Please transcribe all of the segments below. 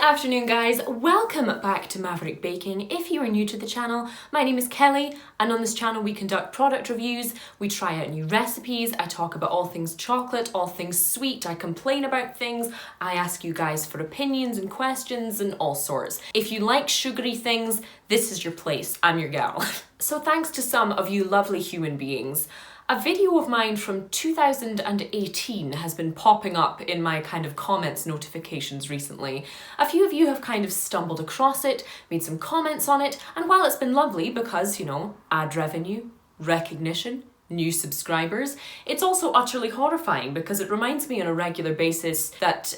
Good afternoon, guys. Welcome back to Maverick Baking. If you are new to the channel, my name is Kelly, and on this channel we conduct product reviews, we try out new recipes, I talk about all things chocolate, all things sweet, I complain about things, I ask you guys for opinions and questions and all sorts. If you like sugary things, this is your place. I'm your gal. So thanks to some of you lovely human beings, a video of mine from 2018 has been popping up in my kind of comments notifications recently. A few of you have kind of stumbled across it, made some comments on it, and while it's been lovely because, you know, ad revenue, recognition, new subscribers, it's also utterly horrifying because it reminds me on a regular basis that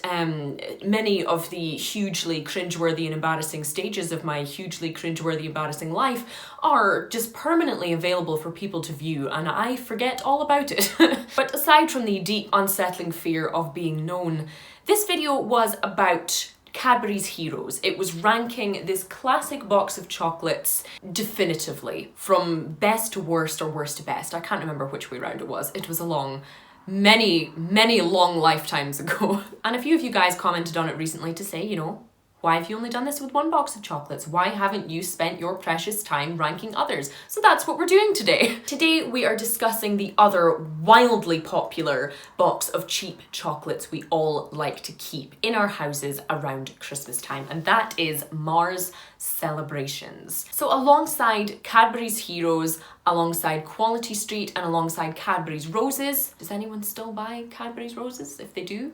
many of the hugely cringeworthy and embarrassing stages of my hugely cringeworthy, embarrassing life are just permanently available for people to view, and I forget all about it. But aside from the deep, unsettling fear of being known, this video was about Cadbury's Heroes. It was ranking this classic box of chocolates definitively from best to worst or worst to best. I can't remember which way round it was. It was a long, many long lifetimes ago. And a few of you guys commented on it recently to say, you know, why have you only done this with one box of chocolates? Why haven't you spent your precious time ranking others? So that's what we're doing today. Today we are discussing the other wildly popular box of cheap chocolates we all like to keep in our houses around Christmas time, and that is Mars Celebrations. So alongside Cadbury's Heroes, alongside Quality Street, and alongside Cadbury's Roses, does anyone still buy Cadbury's Roses? If they do,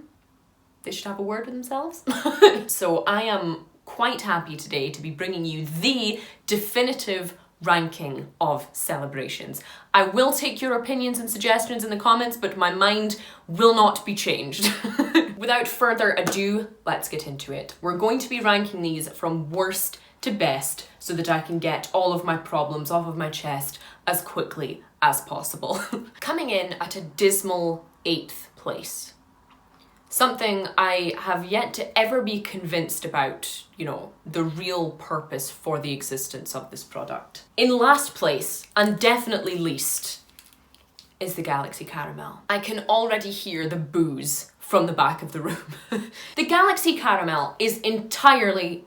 they should have a word with themselves. So I am quite happy today to be bringing you the definitive ranking of celebrations. I will take your opinions and suggestions in the comments, but my mind will not be changed. Without further ado, let's get into it. We're going to be ranking these from worst to best so that I can get all of my problems off of my chest as quickly as possible. Coming in at a dismal 8th place. Something I have yet to ever be convinced about, you know, the real purpose for the existence of this product. In last place, and definitely least, is the Galaxy Caramel. I can already hear the boos from the back of the room. The Galaxy Caramel is entirely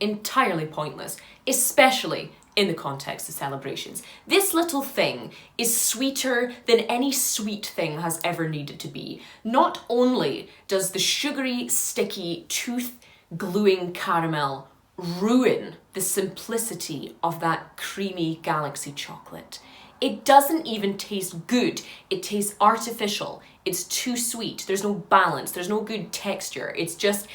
pointless, especially in the context of celebrations. This little thing is sweeter than any sweet thing has ever needed to be. Not only does the sugary, sticky, tooth-gluing caramel ruin the simplicity of that creamy Galaxy chocolate, it doesn't even taste good. It tastes artificial. It's too sweet. There's no balance. There's no good texture. It's just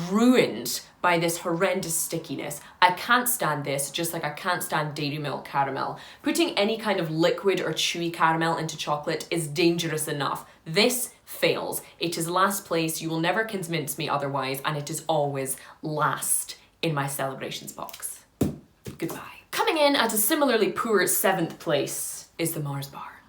ruined by this horrendous stickiness. I can't stand this, just like I can't stand Dairy Milk caramel. Putting any kind of liquid or chewy caramel into chocolate is dangerous enough. This fails. It is last place. You will never convince me otherwise, and it is always last in my celebrations box. Goodbye. Coming in at a similarly poor 7th place is the Mars bar.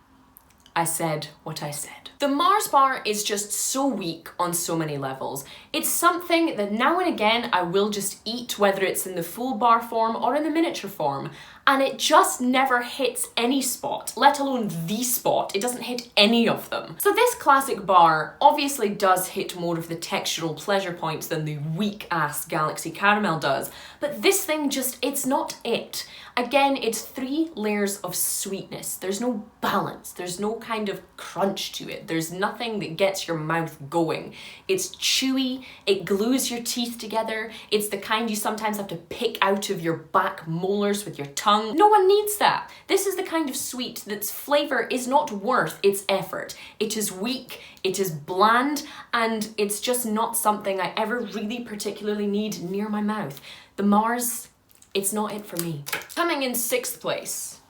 I said what I said. The Mars bar is just so weak on so many levels. It's something that now and again I will just eat, whether it's in the full bar form or in the miniature form, and it just never hits any spot, let alone the spot. It doesn't hit any of them. So this classic bar obviously does hit more of the textural pleasure points than the weak-ass Galaxy Caramel does, but this thing just, it's not it. Again, it's 3 layers of sweetness. There's no balance. There's no kind of crunch to it. There's nothing that gets your mouth going. It's chewy. It glues your teeth together. It's the kind you sometimes have to pick out of your back molars with your tongue. No one needs that. This is the kind of sweet that's flavor is not worth its effort. It is weak, it is bland, and it's just not something I ever really particularly need near my mouth. The Mars, it's not it for me. Coming in 6th place,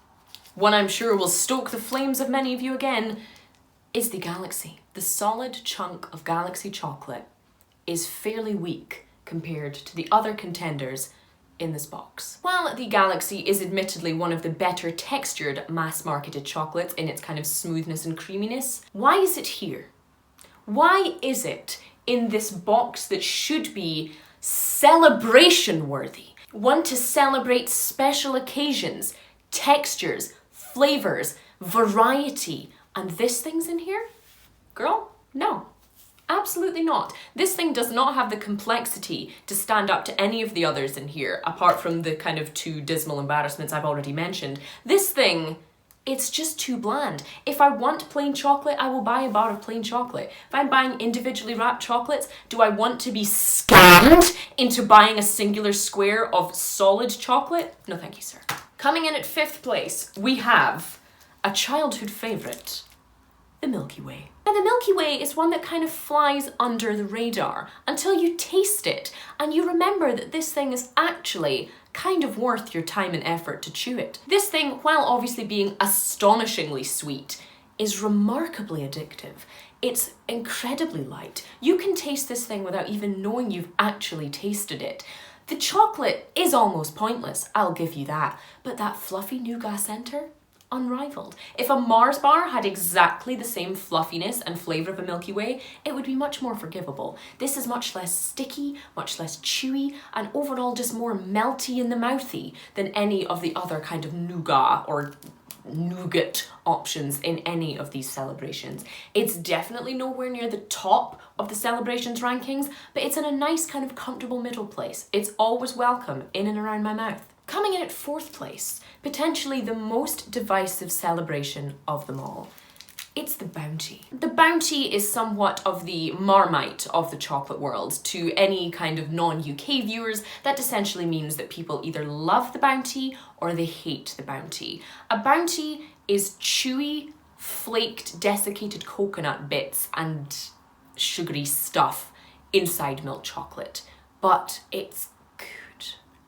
one I'm sure will stoke the flames of many of you again, is the Galaxy. The solid chunk of Galaxy chocolate is fairly weak compared to the other contenders in this box. While the Galaxy is admittedly one of the better textured mass-marketed chocolates in its kind of smoothness and creaminess, why is it here? Why is it in this box that should be celebration-worthy? One to celebrate special occasions, textures, flavors, variety, and this thing's in here? Girl, no. Absolutely not. This thing does not have the complexity to stand up to any of the others in here, apart from the kind of two dismal embarrassments I've already mentioned. This thing, it's just too bland. If I want plain chocolate, I will buy a bar of plain chocolate. If I'm buying individually wrapped chocolates, do I want to be scammed into buying a singular square of solid chocolate? No thank you, sir. Coming in at 5th place, we have a childhood favourite, the Milky Way. Now the Milky Way is one that kind of flies under the radar until you taste it and you remember that this thing is actually kind of worth your time and effort to chew it. This thing, while obviously being astonishingly sweet, is remarkably addictive. It's incredibly light. You can taste this thing without even knowing you've actually tasted it. The chocolate is almost pointless, I'll give you that, but that fluffy nougat centre? Unrivaled. If a Mars bar had exactly the same fluffiness and flavour of a Milky Way, it would be much more forgivable. This is much less sticky, much less chewy, and overall just more melty in the mouthy than any of the other kind of nougat or nougat options in any of these celebrations. It's definitely nowhere near the top of the celebrations rankings, but it's in a nice kind of comfortable middle place. It's always welcome in and around my mouth. Coming in at 4th place, potentially the most divisive celebration of them all. It's the Bounty. The Bounty is somewhat of the Marmite of the chocolate world. To any kind of non-UK viewers, that essentially means that people either love the Bounty or they hate the Bounty. A Bounty is chewy, flaked, desiccated coconut bits and sugary stuff inside milk chocolate. But it's good.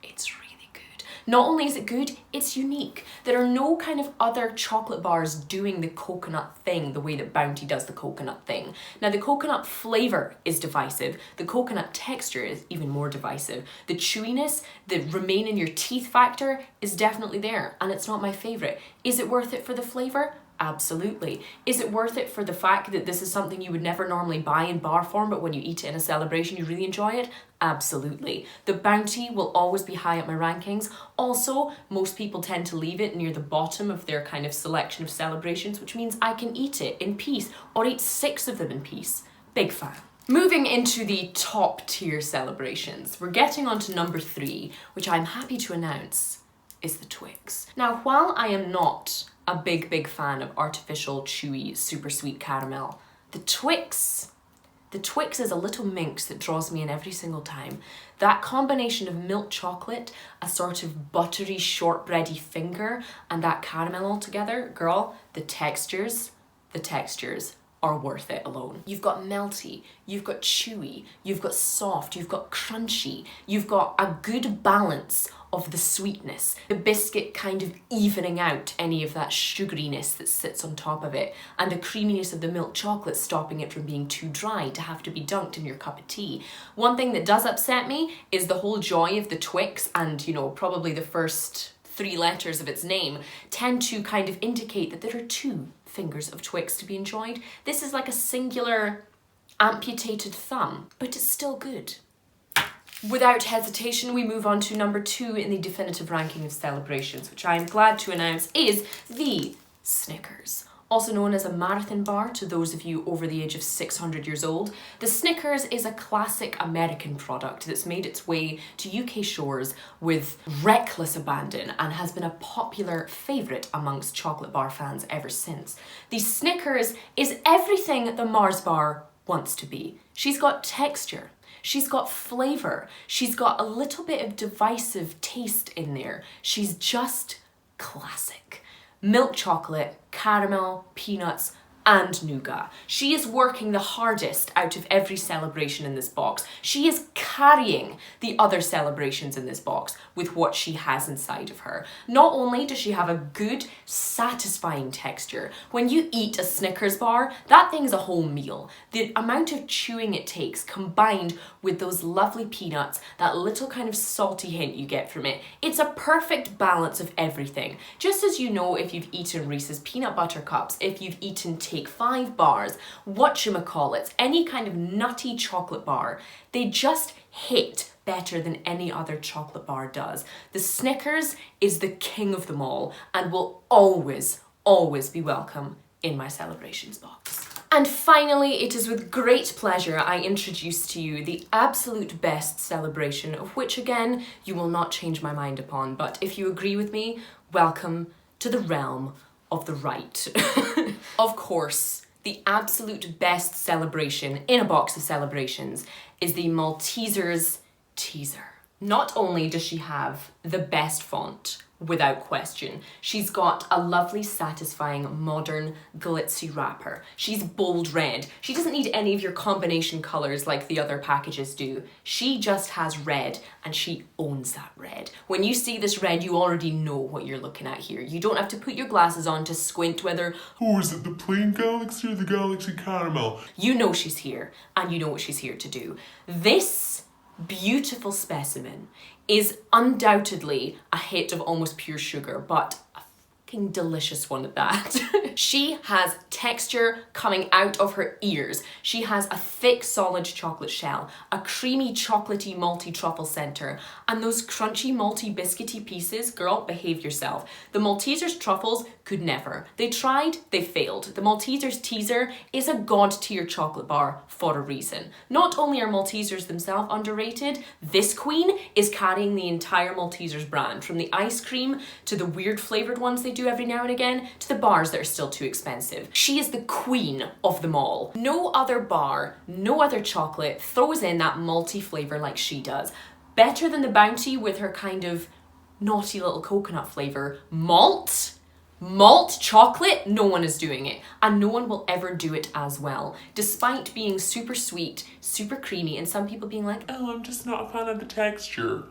It's really good. Not only is it good, it's unique. There are no kind of other chocolate bars doing the coconut thing the way that Bounty does the coconut thing. Now the coconut flavour is divisive, the coconut texture is even more divisive. The chewiness, the remain in your teeth factor is definitely there, and it's not my favourite. Is it worth it for the flavour? Absolutely. Is it worth it for the fact that this is something you would never normally buy in bar form, but when you eat it in a celebration you really enjoy it? Absolutely. The Bounty will always be high up my rankings. Also, most people tend to leave it near the bottom of their kind of selection of celebrations, which means I can eat it in peace or eat 6 of them in peace. Big fan. Moving into the top tier celebrations, we're getting on to number 3, which I'm happy to announce is the Twix. Now, while I am not a big fan of artificial, chewy, super sweet caramel, the Twix is a little minx that draws me in every single time. That combination of milk chocolate, a sort of buttery, shortbready finger, and that caramel all together, girl, the textures are worth it alone. You've got melty, you've got chewy, you've got soft, you've got crunchy, you've got a good balance of the sweetness, the biscuit kind of evening out any of that sugariness that sits on top of it, and the creaminess of the milk chocolate stopping it from being too dry to have to be dunked in your cup of tea. One thing that does upset me is the whole joy of the Twix, and you know, probably the first 3 letters of its name tend to kind of indicate that there are 2 fingers of Twix to be enjoyed. This is like a singular amputated thumb, but it's still good. Without hesitation, we move on to number 2 in the definitive ranking of celebrations, which I am glad to announce is the Snickers. Also known as a marathon bar to those of you over the age of 600 years old, the Snickers is a classic American product that's made its way to UK shores with reckless abandon and has been a popular favourite amongst chocolate bar fans ever since. The Snickers is everything the Mars bar wants to be. She's got texture. She's got flavour. She's got a little bit of divisive taste in there. She's just classic. Milk chocolate, caramel, peanuts, and nougat. She is working the hardest out of every celebration in this box. She is carrying the other celebrations in this box with what she has inside of her. Not only does she have a good, satisfying texture, when you eat a Snickers bar, that thing's a whole meal. The amount of chewing it takes combined with those lovely peanuts, that little kind of salty hint you get from it, it's a perfect balance of everything. Just as you know if you've eaten Reese's peanut butter cups, if you've eaten Take 5 bars, whatchamacallits, any kind of nutty chocolate bar, they just hit better than any other chocolate bar does. The Snickers is the king of them all and will always be welcome in my celebrations box. And finally, it is with great pleasure I introduce to you the absolute best celebration, of which again, you will not change my mind upon, but if you agree with me, welcome to the realm of the right. Of course, the absolute best celebration in a box of celebrations is the Maltesers teaser. Not only does she have the best font, without question, she's got a lovely, satisfying, modern, glitzy wrapper. She's bold red. She doesn't need any of your combination colours like the other packages do. She just has red, and she owns that red. When you see this red, you already know what you're looking at here. You don't have to put your glasses on to squint whether, oh, is it the plain Galaxy or the Galaxy Caramel? You know she's here, and you know what she's here to do. This beautiful specimen is undoubtedly a hit of almost pure sugar, but a fucking delicious one at that. She has texture coming out of her ears. She has a thick, solid chocolate shell, a creamy, chocolatey, malty truffle centre, and those crunchy, malty, biscuity pieces, girl, behave yourself. The Maltesers truffles could never. They tried, they failed. The Maltesers teaser is a god-tier chocolate bar for a reason. Not only are Maltesers themselves underrated, this queen is carrying the entire Maltesers brand, from the ice cream to the weird flavoured ones they do every now and again, to the bars that are still too expensive. She is the queen of them all. No other bar, no other chocolate throws in that malty flavour like she does. Better than the Bounty with her kind of naughty little coconut flavour. Malt chocolate, no one is doing it, and no one will ever do it as well, despite being super sweet, super creamy, and some people being like, oh, I'm just not a fan of the texture.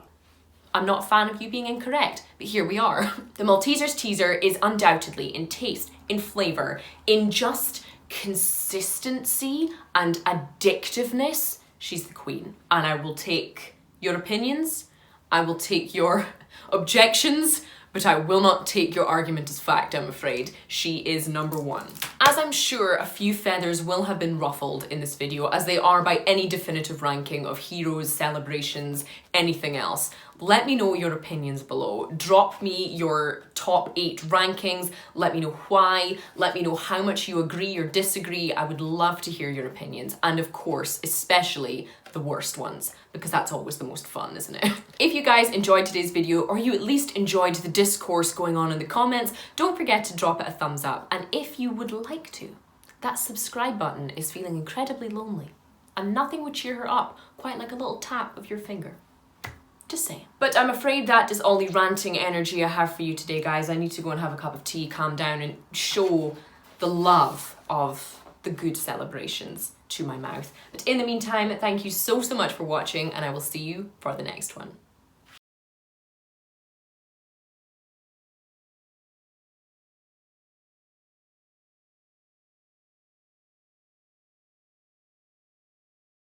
I'm not a fan of you being incorrect, but here we are. The Maltesers teaser is undoubtedly, in taste, in flavour, in just consistency and addictiveness, she's the queen. And I will take your opinions, I will take your objections, but I will not take your argument as fact, I'm afraid. She is number one. As I'm sure a few feathers will have been ruffled in this video, as they are by any definitive ranking of heroes, celebrations, anything else, let me know your opinions below. Drop me your top 8 rankings. Let me know why. Let me know how much you agree or disagree. I would love to hear your opinions. And of course, especially the worst ones, because that's always the most fun, isn't it? If you guys enjoyed today's video, or you at least enjoyed the discourse going on in the comments, don't forget to drop it a thumbs up. And if you would like to, that subscribe button is feeling incredibly lonely, and nothing would cheer her up quite like a little tap of your finger. Just saying. But I'm afraid that is all the ranting energy I have for you today, guys. I need to go and have a cup of tea, calm down, and show the love of the good celebrations to my mouth. But in the meantime, thank you so much for watching, and I will see you for the next one.